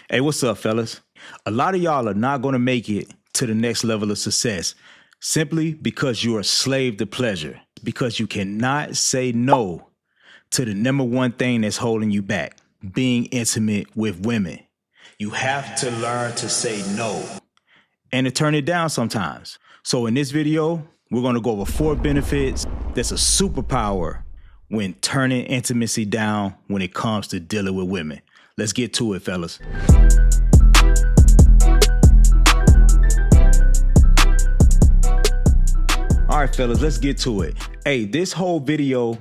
Hey, what's up, fellas? A lot of y'all are not going to make it to the next level of success simply because you're a slave to pleasure, because you cannot say no to the number one thing that's holding you back, being intimate with women. You have to learn to say no and to turn it down sometimes. So in this video, we're going to go over 4 benefits that's a superpower when turning intimacy down when it comes to dealing with women. Let's get to it, fellas. All right, fellas, let's get to it. Hey, this whole video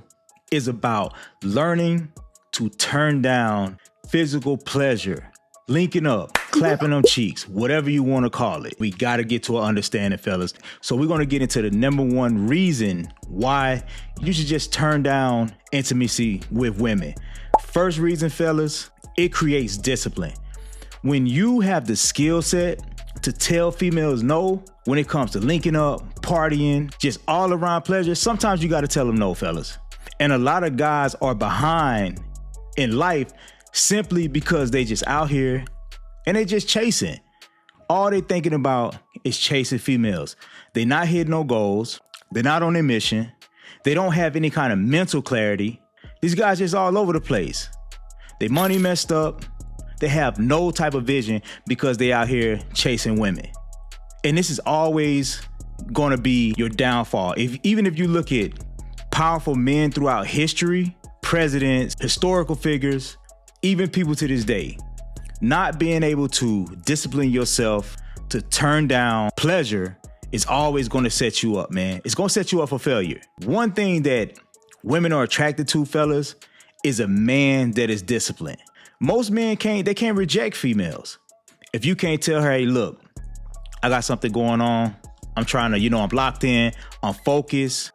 is about learning to turn down physical pleasure, linking up, clapping on cheeks, whatever you want to call it. We got to get to an understanding, fellas. So we're going to get into the number one reason why you should just turn down intimacy with women. First reason, fellas, it creates discipline. When you have the skill set to tell females no when it comes to linking up, partying, just all around pleasure, sometimes you got to tell them no, fellas. And a lot of guys are behind in life simply because they just out here and they just chasing. All they thinking about is chasing females. They not hitting no goals. They're not on their mission. They don't have any kind of mental clarity. These guys just all over the place. They money messed up. They have no type of vision because they out here chasing women. And this is always going to be your downfall. Even if you look at powerful men throughout history, presidents, historical figures, even people to this day, not being able to discipline yourself to turn down pleasure is always going to set you up, man. It's going to set you up for failure. One thing that women are attracted to, fellas, is a man that is disciplined. Most men can't reject females. If you can't tell her, hey, look, I got something going on. I'm trying to, I'm locked in, I'm focused.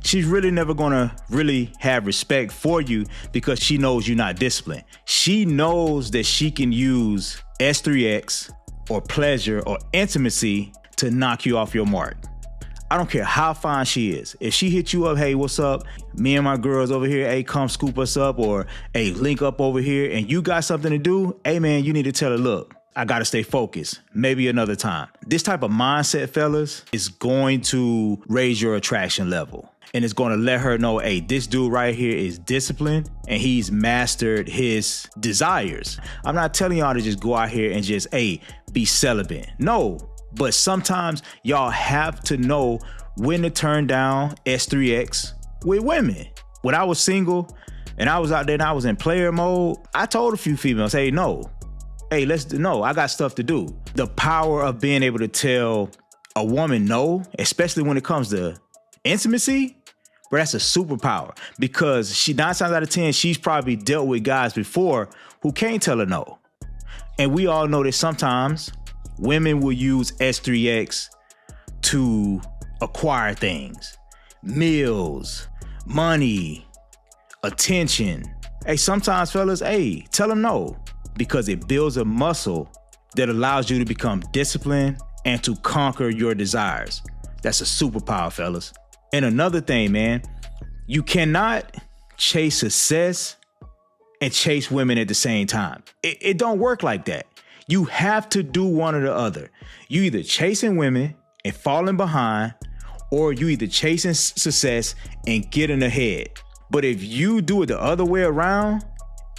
She's really never gonna really have respect for you because she knows you're not disciplined. She knows that she can use S3X or pleasure or intimacy to knock you off your mark. I don't care how fine she is. If she hit you up, hey, what's up? Me and my girls over here, hey, come scoop us up, or hey, link up over here, and you got something to do, hey man, you need to tell her, look, I gotta stay focused. Maybe another time. This type of mindset, fellas, is going to raise your attraction level. And it's gonna let her know, hey, this dude right here is disciplined and he's mastered his desires. I'm not telling y'all to just go out here and just, hey, be celibate. No, but sometimes y'all have to know when to turn down S3X with women. When I was single and I was out there and I was in player mode, I told a few females, hey, no. Hey, I got stuff to do. The power of being able to tell a woman no, especially when it comes to intimacy, bro, that's a superpower because 9 times out of 10, she's probably dealt with guys before who can't tell her no. And we all know that sometimes women will use S3X to acquire things, meals, money, attention. Hey, sometimes fellas, hey, tell them no. Because it builds a muscle that allows you to become disciplined and to conquer your desires. That's a superpower, fellas. And another thing, man, you cannot chase success and chase women at the same time. It don't work like that. You have to do one or the other. You either chasing women and falling behind, or you either chasing success and getting ahead. But if you do it the other way around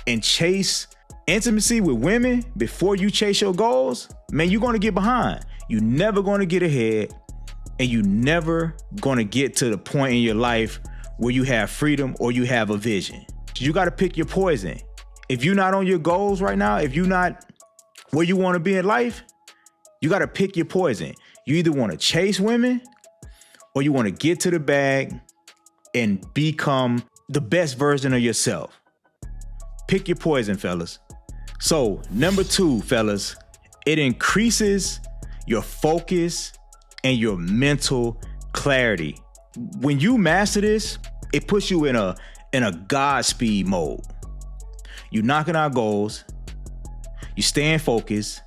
and chase intimacy with women before you chase your goals, man, you're going to get behind. You're never going to get ahead, and you're never going to get to the point in your life where you have freedom or you have a vision. You got to pick your poison. If you're not on your goals right now, if you're not where you want to be in life, you got to pick your poison. You either want to chase women or you want to get to the bag and become the best version of yourself. Pick your poison, fellas. So, number 2, fellas, it increases your focus and your mental clarity. When you master this, it puts you in a Godspeed mode. You're knocking out goals, you staying focused,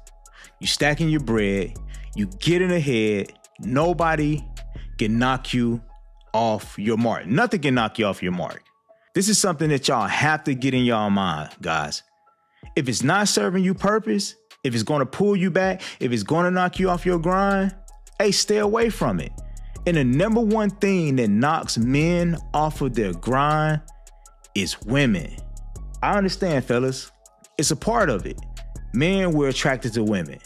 you stacking your bread, you getting ahead. Nobody can knock you off your mark. Nothing can knock you off your mark. This is something that y'all have to get in y'all mind, guys. If it's not serving you purpose, if it's going to pull you back, if it's going to knock you off your grind, hey, stay away from it. And the number one thing that knocks men off of their grind is women. I understand, fellas. It's a part of it. Men, we're attracted to women.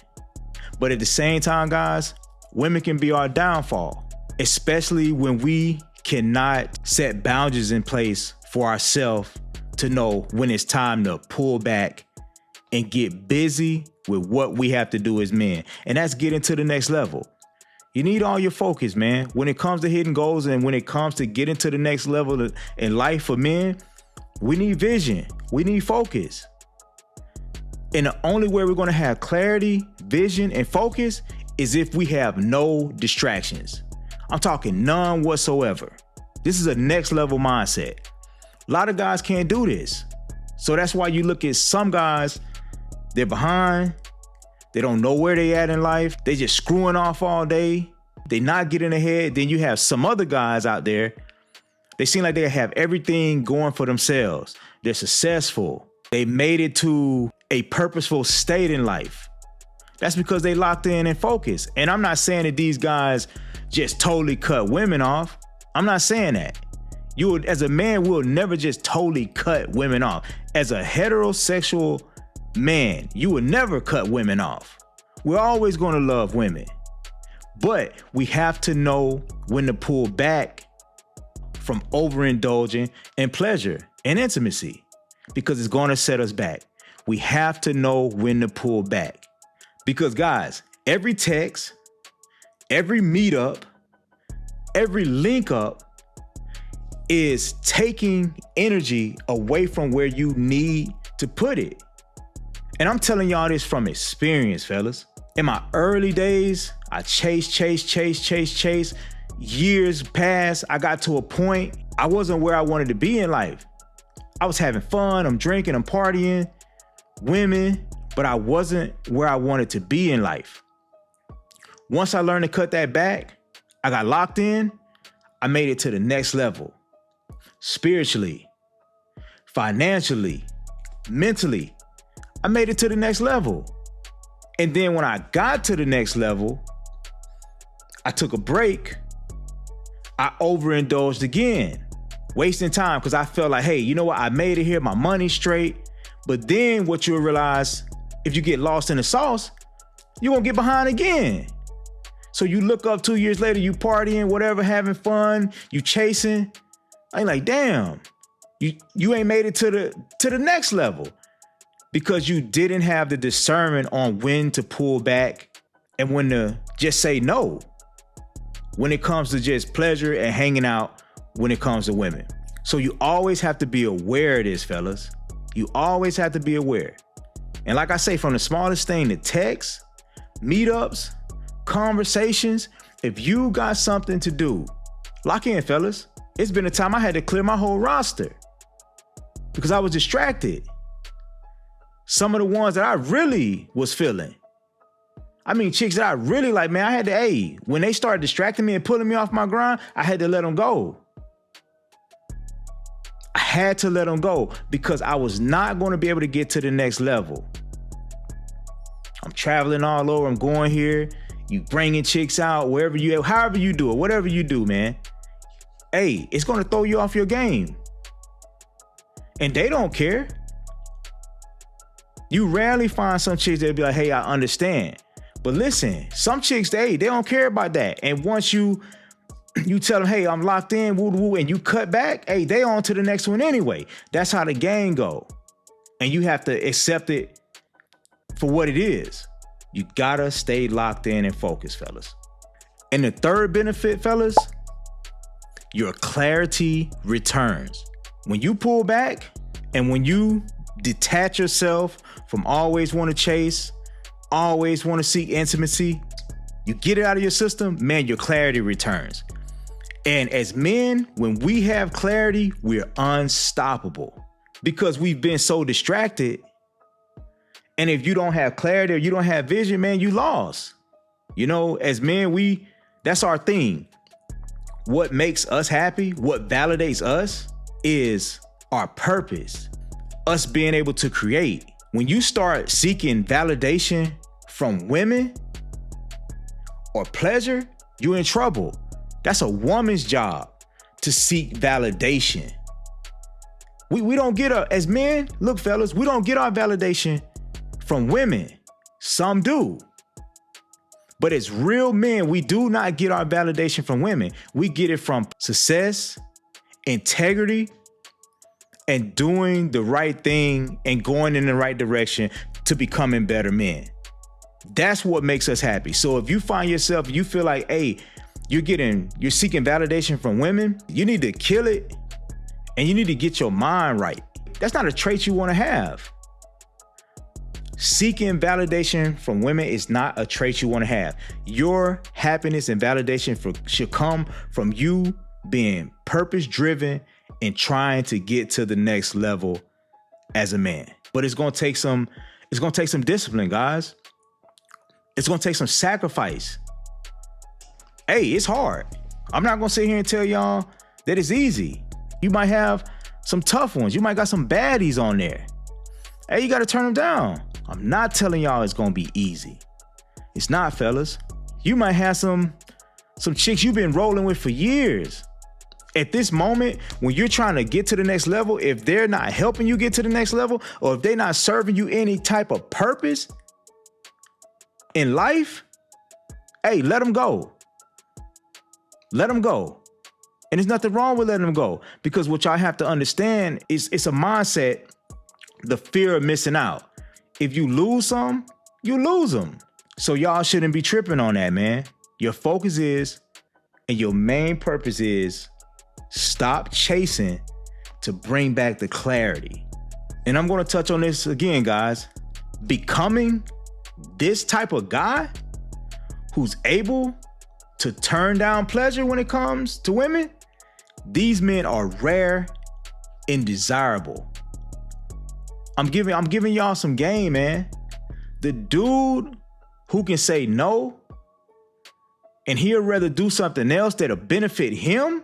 But at the same time, guys, women can be our downfall, especially when we cannot set boundaries in place for ourselves to know when it's time to pull back and get busy with what we have to do as men. And that's getting to the next level. You need all your focus, man. When it comes to hitting goals and when it comes to getting to the next level in life for men, we need vision. We need focus. And the only way we're going to have clarity, vision, and focus is if we have no distractions. I'm talking none whatsoever. This is a next level mindset. A lot of guys can't do this. So that's why you look at some guys, they're behind. They don't know where they at in life. They just screwing off all day. They not getting ahead. Then you have some other guys out there. They seem like they have everything going for themselves. They're successful. They made it to a purposeful state in life. That's because they locked in and focused. And I'm not saying that these guys just totally cut women off. I'm not saying that. You would, as a man, will never just totally cut women off. As a heterosexual man, you would never cut women off. We're always going to love women. But we have to know when to pull back from overindulging in pleasure and intimacy, because it's going to set us back. We have to know when to pull back. Because guys, every text, every meetup, every link up is taking energy away from where you need to put it. And I'm telling y'all this from experience, fellas. In my early days, I chase. Years passed, I got to a point, I wasn't where I wanted to be in life. I was having fun, I'm drinking, I'm partying, women, but I wasn't where I wanted to be in life. Once I learned to cut that back, I got locked in, I made it to the next level. Spiritually, financially, mentally, I made it to the next level. And then when I got to the next level, I took a break. I overindulged again, wasting time because I felt like, hey, you know what? I made it here, my money's straight. But then what you'll realize, if you get lost in the sauce, you're gonna get behind again. So you look up 2 years later, you partying, whatever, having fun, you chasing. I'm like, damn, you ain't made it to the next level because you didn't have the discernment on when to pull back and when to just say no. When it comes to just pleasure and hanging out when it comes to women. So you always have to be aware of this, fellas. You always have to be aware. And like I say, from the smallest thing, the texts, meetups, conversations, if you got something to do, lock in, fellas. It's been a time I had to clear my whole roster because I was distracted. Some of the ones that I really was feeling. I mean, chicks that I really like, man, I had to, when they started distracting me and pulling me off my grind, I had to let them go. I had to let them go because I was not going to be able to get to the next level. I'm traveling all over. I'm going here. You bringing chicks out wherever you, however you do it, whatever you do, man. Hey, it's going to throw you off your game. And they don't care. You rarely find some chicks that'll be like, hey, I understand. But listen, some chicks, they don't care about that. And once you tell them, hey, I'm locked in, woo woo, and you cut back, hey, they on to the next one anyway. That's how the game go. And you have to accept it for what it is. You gotta stay locked in and focused, fellas. And the third benefit, fellas, your clarity returns. When you pull back and when you detach yourself from always want to chase, always want to seek intimacy, you get it out of your system, man, your clarity returns. And as men, when we have clarity, we're unstoppable because we've been so distracted. And if you don't have clarity or you don't have vision, man, you lost. You know, as men, that's our thing. What makes us happy, what validates us is our purpose, us being able to create, When you start seeking validation from women or pleasure, you're in trouble. That's a woman's job to seek validation. We don't get as men, look fellas, we don't get our validation from women. Some do. But as real men, we do not get our validation from women. We get it from success, integrity, and doing the right thing and going in the right direction to becoming better men. That's what makes us happy. So if you find yourself, you feel like, hey, you're seeking validation from women, you need to kill it and you need to get your mind right. That's not a trait you want to have. Seeking validation from women is not a trait you want to have. Your happiness and validation should come from you being purpose-driven and trying to get to the next level as a man. But it's gonna take some discipline, guys. It's gonna take some sacrifice. Hey, it's hard. I'm not gonna sit here and tell y'all that it's easy. You might have some tough ones. You might got some baddies on there. Hey, you gotta turn them down. I'm not telling y'all it's gonna be easy. It's not, fellas. You might have some chicks you've been rolling with for years. At this moment, when you're trying to get to the next level, if they're not helping you get to the next level, or if they're not serving you any type of purpose in life, hey, let them go. Let them go. And there's nothing wrong with letting them go, because what y'all have to understand is it's a mindset, the fear of missing out. If you lose some, you lose them. So y'all shouldn't be tripping on that, man. Your focus is, and your main purpose is, stop chasing to bring back the clarity. And I'm going to touch on this again, guys. Becoming this type of guy who's able to turn down pleasure when it comes to women, these men are rare and desirable. I'm giving y'all some game, man. The dude who can say no and he'll rather do something else that'll benefit him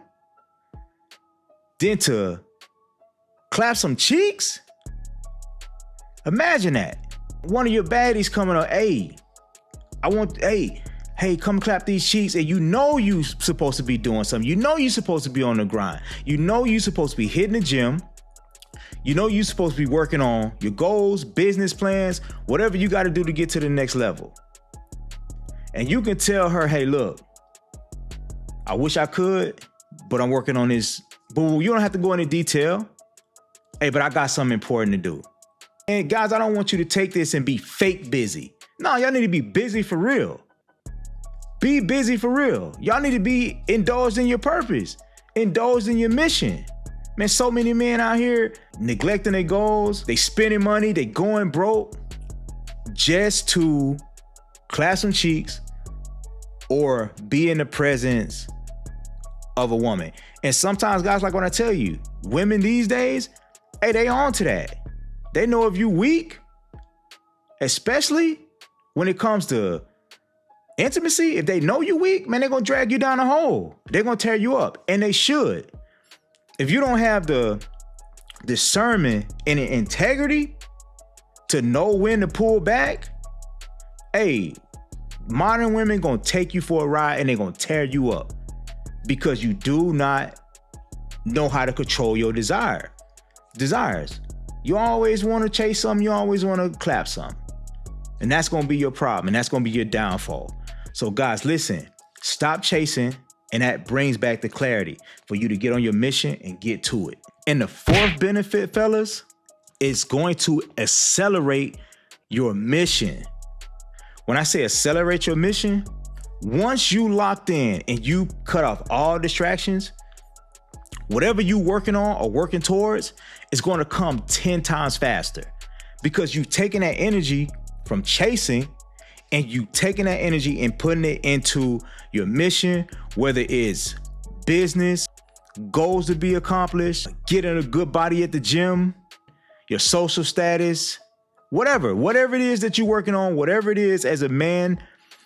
than to clap some cheeks. Imagine that. One of your baddies coming up, hey, come clap these cheeks, and you know you supposed to be doing something. You know you supposed to be on the grind. You know you supposed to be hitting the gym. You know you supposed to be working on your goals, business plans, whatever you got to do to get to the next level. And you can tell her, hey, look, I wish I could, but I'm working on this. But you don't have to go into detail. Hey, but I got something important to do. And guys, I don't want you to take this and be fake busy. No, y'all need to be busy for real. Be busy for real. Y'all need to be indulged in your purpose, indulged in your mission. Man, so many men out here neglecting their goals. They spending money, they going broke just to clap some cheeks or be in the presence of a woman. And sometimes, guys, like when I tell you, women these days, hey, they on to that. They know if you weak, especially when it comes to intimacy, if they know you weak, man, they're gonna drag you down a hole. They're gonna tear you up, and they should. If you don't have the discernment and the integrity to know when to pull back, hey, modern women gonna take you for a ride and they're gonna tear you up because you do not know how to control your desires. You always want to chase something, you always want to clap something. And that's gonna be your problem, and that's gonna be your downfall. So guys, listen, stop chasing, and that brings back the clarity for you to get on your mission and get to it. And the fourth benefit, fellas, is going to accelerate your mission. When I say accelerate your mission, once you locked in and you cut off all distractions, whatever you working on or working towards is going to come 10 times faster, because you've taken that energy from chasing and you taking that energy and putting it into your mission, whether it's business, goals to be accomplished, getting a good body at the gym, your social status, whatever it is that you're working on, whatever it is as a man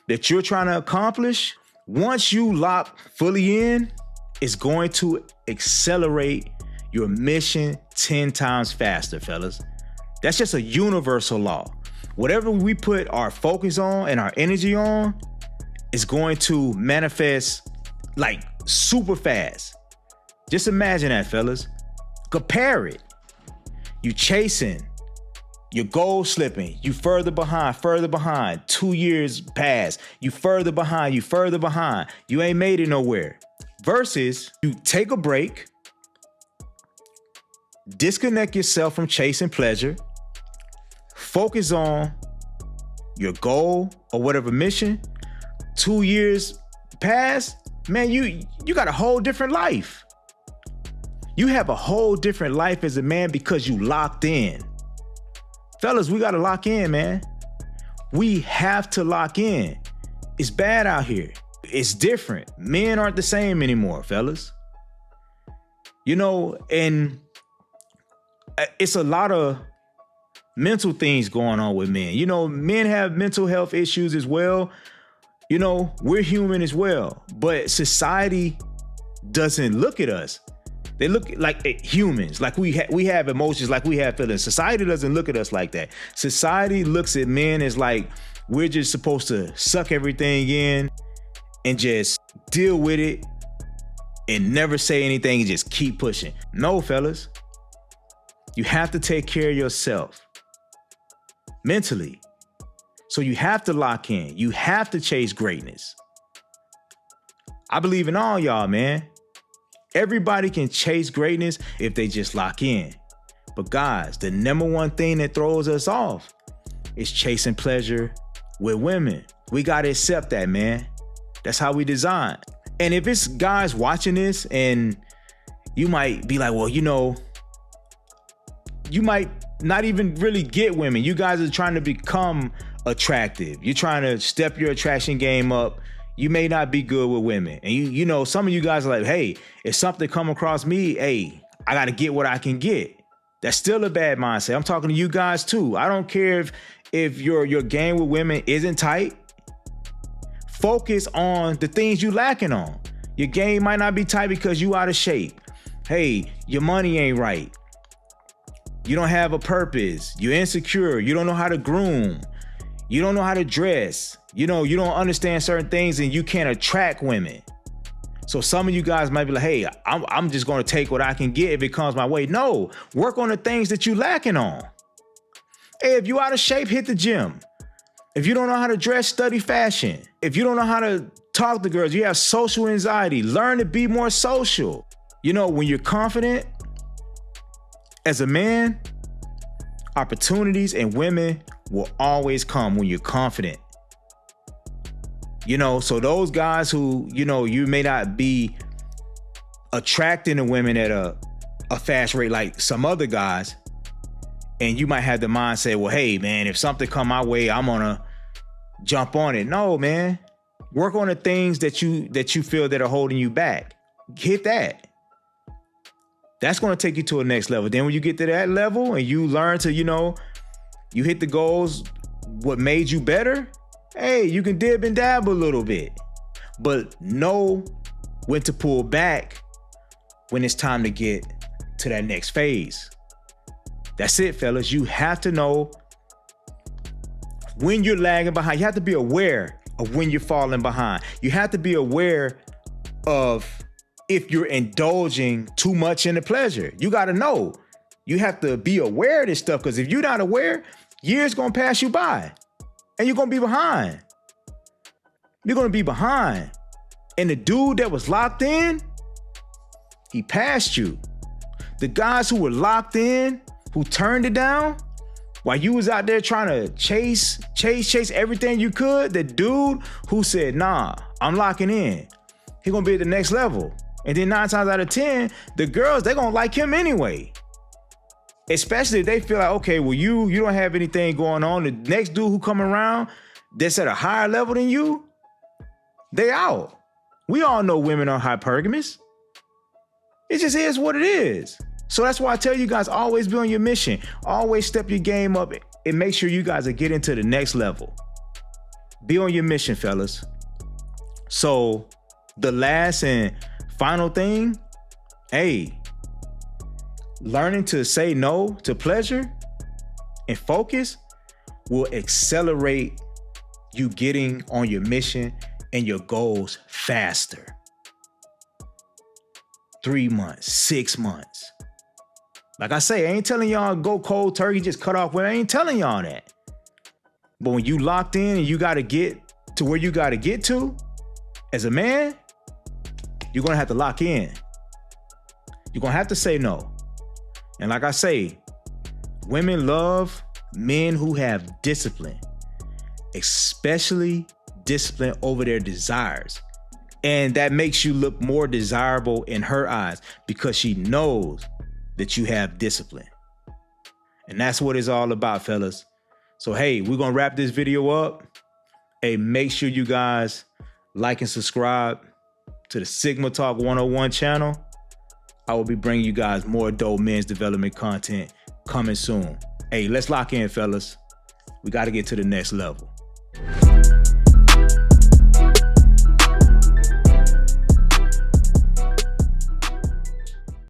that you're trying to accomplish, once you lock fully in, it's going to accelerate your mission 10 times faster, fellas. That's just a universal law. Whatever we put our focus on and our energy on is going to manifest like super fast. Just imagine that, fellas. Compare it. You chasing, your goal slipping, you further behind. 2 years pass, you further behind. You ain't made it nowhere. Versus you take a break, disconnect yourself from chasing pleasure, focus on your goal or whatever mission. 2 years pass, man, you got a whole different life. You have a whole different life as a man because you locked in. Fellas, we got to lock in, man. We have to lock in. It's bad out here. It's different. Men aren't the same anymore, fellas. You know, and it's a lot of mental things going on with men. You know, men have mental health issues as well. You know, we're human as well, but society doesn't look at us. They look like humans, like we have emotions, like we have feelings. Society doesn't look at us like that. Society looks at men as like we're just supposed to suck everything in and just deal with it and never say anything and just keep pushing. No, fellas, you have to take care of yourself mentally. So you have to lock in. You have to chase greatness. I believe in all y'all, man. Everybody can chase greatness if they just lock in. But guys, the number one thing that throws us off is chasing pleasure with women. We got to accept that, man. That's how we design. And if it's guys watching this and you might be like, well, you know, you might not even really get women. You guys are trying to become attractive. You're trying to step your attraction game up. You may not be good with women. And you know, some of you guys are like, hey, if something come across me, hey, I got to get what I can get. That's still a bad mindset. I'm talking to you guys too. I don't care if your game with women isn't tight. Focus on the things you lacking on. Your game might not be tight because you out of shape. Hey, your money ain't right. You don't have a purpose. You're insecure. You don't know how to groom. You don't know how to dress. You know, you don't understand certain things and you can't attract women. So some of you guys might be like, hey, I'm just going to take what I can get if it comes my way. No, work on the things that you lacking on. Hey, if you out of shape, hit the gym. If you don't know how to dress, study fashion. If you don't know how to talk to girls, you have social anxiety, learn to be more social. You know, when you're confident as a man, opportunities and women will always come when you're confident. You know, so those guys who, you know, you may not be attracting to women at a fast rate like some other guys, and you might have the mindset, well, hey, man, if something come my way, I'm gonna jump on it. No, man. Work on the things that you feel that are holding you back. Hit that. That's going to take you to a next level. Then when you get to that level and you learn to, you know, you hit the goals, what made you better, hey, you can dib and dab a little bit, but know when to pull back when it's time to get to that next phase. That's it, fellas. You have to know when you're lagging behind. You have to be aware of when you're falling behind. You have to be aware of if you're indulging too much in the pleasure. You got to know. You have to be aware of this stuff, because if you're not aware, years going to pass you by and you're going to be behind. You're going to be behind. And the dude that was locked in, he passed you. The guys who were locked in, who turned it down, while you was out there trying to chase everything you could, the dude who said, nah, I'm locking in, he gonna be at the next level. And then 9 times out of 10, the girls, they gonna like him anyway. Especially if they feel like, okay, well, you don't have anything going on. The next dude who come around that's at a higher level than you, they out. We all know women are hypergamous. It just is what it is. So that's why I tell you guys, always be on your mission. Always step your game up and make sure you guys are getting to the next level. Be on your mission, fellas. So the last and final thing, hey, learning to say no to pleasure and focus will accelerate you getting on your mission and your goals faster. 3 months, 6 months. Like I say, I ain't telling y'all go cold turkey, just cut off. I ain't telling y'all that. But when you locked in and you got to get to where you got to get to as a man, you're going to have to lock in. You're going to have to say no. And like I say, women love men who have discipline, especially discipline over their desires. And that makes you look more desirable in her eyes because she knows that you have discipline. And that's what it's all about, fellas. So, hey, we're going to wrap this video up. Hey, make sure you guys like and subscribe to the Sigma Talk 101 channel. I will be bringing you guys more dope men's development content coming soon. Hey, let's lock in, fellas. We got to get to the next level.